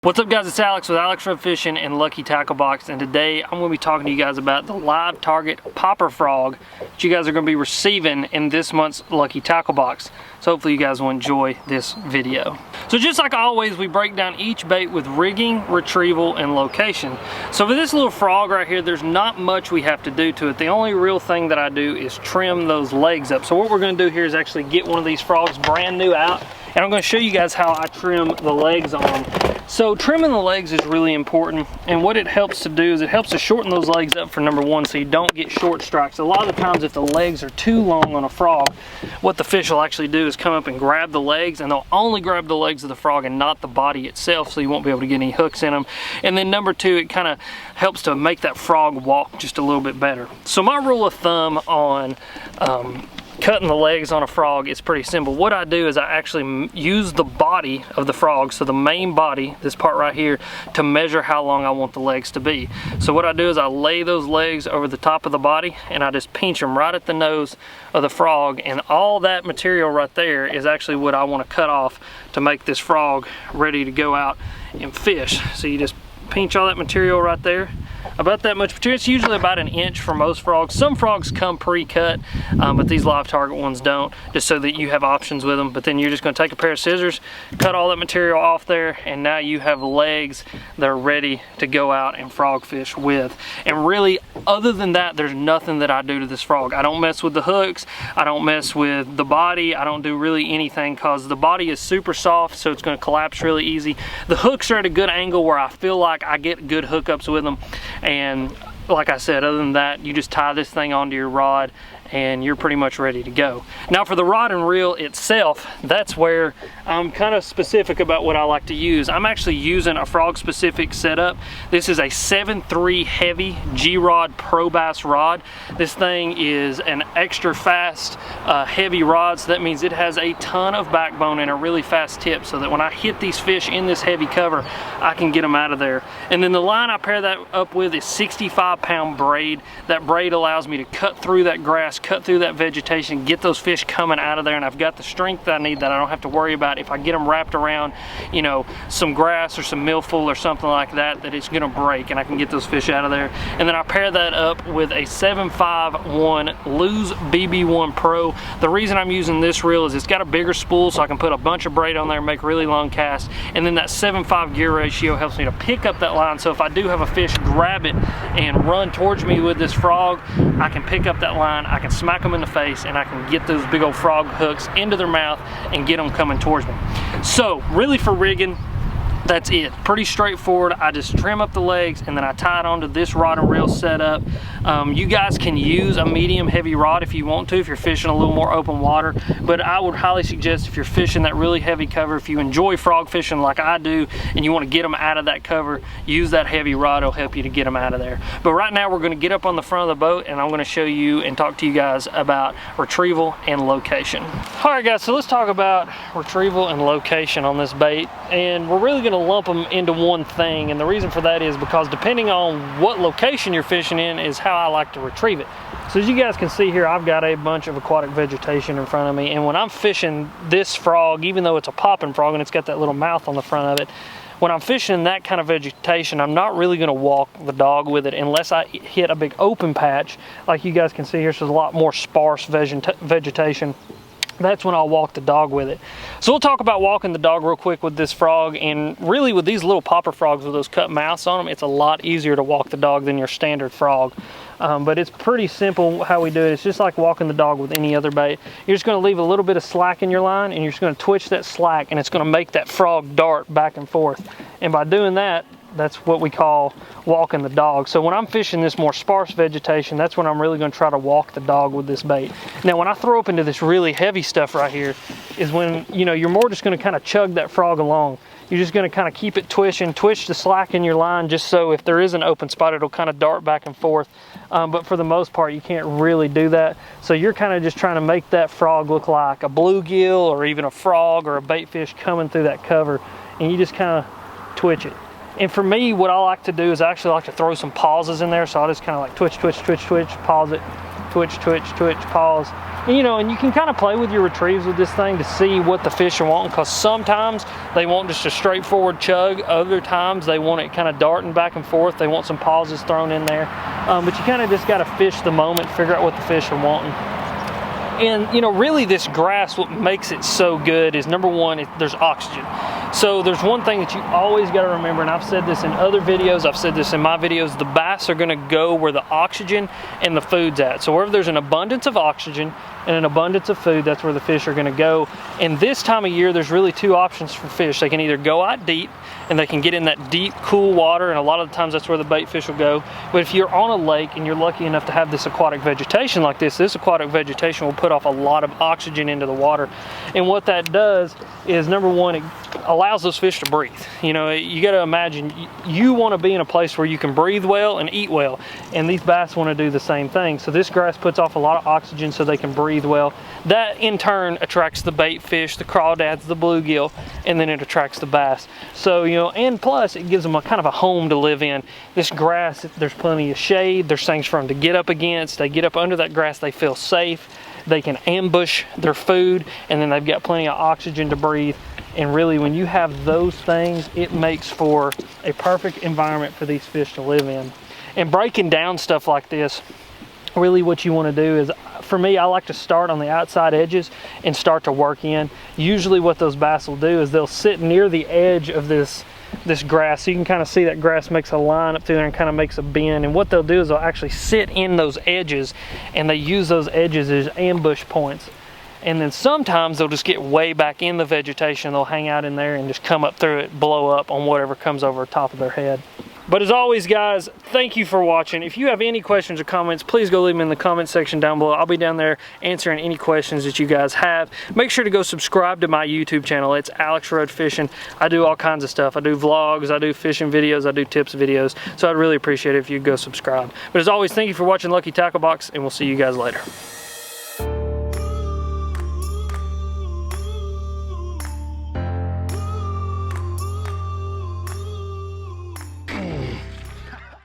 What's up guys, it's Alex with Alex Rub Fishing and Lucky Tackle Box, and today I'm going to be talking to you guys about the live target popper frog that you guys are going to be receiving in this month's Lucky Tackle Box. So hopefully you guys will enjoy this video. So just like always, we break down each bait with rigging, retrieval, and location. So for this little frog right here, there's not much we have to do to it. The only real thing that I do is trim those legs up. So what we're going to do here is actually get one of these frogs brand new out, and I'm going to show you guys how I trim the legs on them. So trimming the legs is really important, and what it helps to do is it helps to shorten those legs up for number one, so you don't get short strikes. A lot of the times if the legs are too long on a frog, what the fish will actually do is come up and grab the legs, and they'll only grab the legs of the frog and not the body itself, so you won't be able to get any hooks in them. And then number two, it kind of helps to make that frog walk just a little bit better. So my rule of thumb on cutting the legs on a frog is pretty simple. What I do is I actually use the body of the frog, so the main body, this part right here, to measure how long I want the legs to be. So what I do is I lay those legs over the top of the body, and I just pinch them right at the nose of the frog, and all that material right there is actually what I want to cut off to make this frog ready to go out and fish. So you just pinch all that material right there, about that much material. It's usually about an inch for most frogs. Some frogs come pre-cut, but these live target ones don't, just so that you have options with them. But then you're just going to take a pair of scissors, cut all that material off there, and now you have legs that are ready to go out and frog fish with. And really, other than that, there's nothing that I do to this frog. I don't mess with the hooks, I don't mess with the body, I don't do really anything, because the body is super soft, so it's going to collapse really easy. The hooks are at a good angle where I feel like I get good hookups with them. And like I said, other than that, you just tie this thing onto your rod and you're pretty much ready to go. Now for the rod and reel itself, that's where I'm kind of specific about what I like to use. I'm actually using a frog specific setup. This is a 7.3 heavy G-Rod Pro Bass rod. This thing is an extra fast heavy rod, so that means it has a ton of backbone and a really fast tip, so that when I hit these fish in this heavy cover, I can get them out of there. And then the line I pair that up with is 65-pound braid. That braid allows me to cut through that grass, cut through that vegetation, get those fish coming out of there, and I've got the strength that I need that I don't have to worry about if I get them wrapped around, you know, some grass or some milfoil or something like that, that it's gonna break, and I can get those fish out of there. And then I pair that up with a 7.51 Lose BB1 Pro. The reason I'm using this reel is it's got a bigger spool, so I can put a bunch of braid on there and make really long casts, and then that 7.5 gear ratio helps me to pick up that line, so if I do have a fish grab it and run towards me with this frog, I can pick up that line, I can smack them in the face, and I can get those big old frog hooks into their mouth and get them coming towards me. So really, for rigging, that's it. Pretty straightforward. I just trim up the legs and then I tie it onto this rod and reel setup. You guys can use a medium heavy rod if you want to, if you're fishing a little more open water, but I would highly suggest if you're fishing that really heavy cover, if you enjoy frog fishing like I do and you want to get them out of that cover, use that heavy rod. It'll help you to get them out of there. But right now we're going to get up on the front of the boat and I'm going to show you and talk to you guys about retrieval and location. All right guys, so let's talk about retrieval and location on this bait, and we're really going to lump them into one thing, and the reason for that is because depending on what location you're fishing in is how I like to retrieve it. So as you guys can see here, I've got a bunch of aquatic vegetation in front of me, and when I'm fishing this frog, even though it's a popping frog and it's got that little mouth on the front of it, when I'm fishing that kind of vegetation, I'm not really going to walk the dog with it unless I hit a big open patch like you guys can see here. So there's a lot more sparse vegetation. That's when I'll walk the dog with it. So we'll talk about walking the dog real quick with this frog, and really with these little popper frogs with those cut mouths on them, it's a lot easier to walk the dog than your standard frog. But it's pretty simple how we do it. It's just like walking the dog with any other bait. You're just going to leave a little bit of slack in your line, and you're just going to twitch that slack, and it's going to make that frog dart back and forth. And by doing that, that's what we call walking the dog. So when I'm fishing this more sparse vegetation, that's when I'm really going to try to walk the dog with this bait. Now when I throw up into this really heavy stuff right here is when, you know, you're more just going to kind of chug that frog along. You're just going to kind of keep it twitching, twitch the slack in your line, just so if there is an open spot, it'll kind of dart back and forth. But for the most part, you can't really do that. So you're kind of just trying to make that frog look like a bluegill or even a frog or a bait fish coming through that cover, and you just kind of twitch it. And for me, what I like to do is I actually like to throw some pauses in there. So I just kind of like twitch, twitch, twitch, twitch, pause it, twitch, twitch, twitch, pause. And, you know, and you can kind of play with your retrieves with this thing to see what the fish are wanting, because sometimes they want just a straightforward chug. Other times they want it kind of darting back and forth. They want some pauses thrown in there. But you kind of just got to fish the moment, figure out what the fish are wanting. And, you know, really this grass, what makes it so good is, number one, there's oxygen. So there's one thing that you always got to remember, and I've said this in other videos, I've said this in my videos, the bass are going to go where the oxygen and the food's at. So wherever there's an abundance of oxygen and an abundance of food, that's where the fish are going to go. And this time of year, there's really two options for fish. They can either go out deep, and they can get in that deep, cool water, and a lot of the times that's where the bait fish will go. But if you're on a lake and you're lucky enough to have this aquatic vegetation like this aquatic vegetation will put off a lot of oxygen into the water. And what that does is, number one, it allows those fish to breathe. You know, you got to imagine, you want to be in a place where you can breathe well and eat well, and these bass want to do the same thing. So this grass puts off a lot of oxygen so they can breathe well. That in turn attracts the bait fish, the crawdads, the bluegill, and then it attracts the bass. So, you know, and plus it gives them a kind of a home to live in. This grass, there's plenty of shade, there's things for them to get up against. They get up under that grass, they feel safe, they can ambush their food, and then they've got plenty of oxygen to breathe. And really, when you have those things, it makes for a perfect environment for these fish to live in. And breaking down stuff like this, really what you want to do is, for me, I like to start on the outside edges and start to work in. Usually what those bass will do is they'll sit near the edge of this grass. So you can kind of see that grass makes a line up through there and kind of makes a bend. And what they'll do is they'll actually sit in those edges, and they use those edges as ambush points. And then sometimes they'll just get way back in the vegetation. They'll hang out in there and just come up through it, blow up on whatever comes over the top of their head. But as always, guys, thank you for watching. If you have any questions or comments, please go leave them in the comment section down below. I'll be down there answering any questions that you guys have. Make sure to go subscribe to my YouTube channel. It's Alex Rudd Fishing. I do all kinds of stuff. I do vlogs, I do fishing videos, I do tips videos. So I'd really appreciate it if you'd go subscribe. But as always, thank you for watching Lucky Tackle Box, and we'll see you guys later.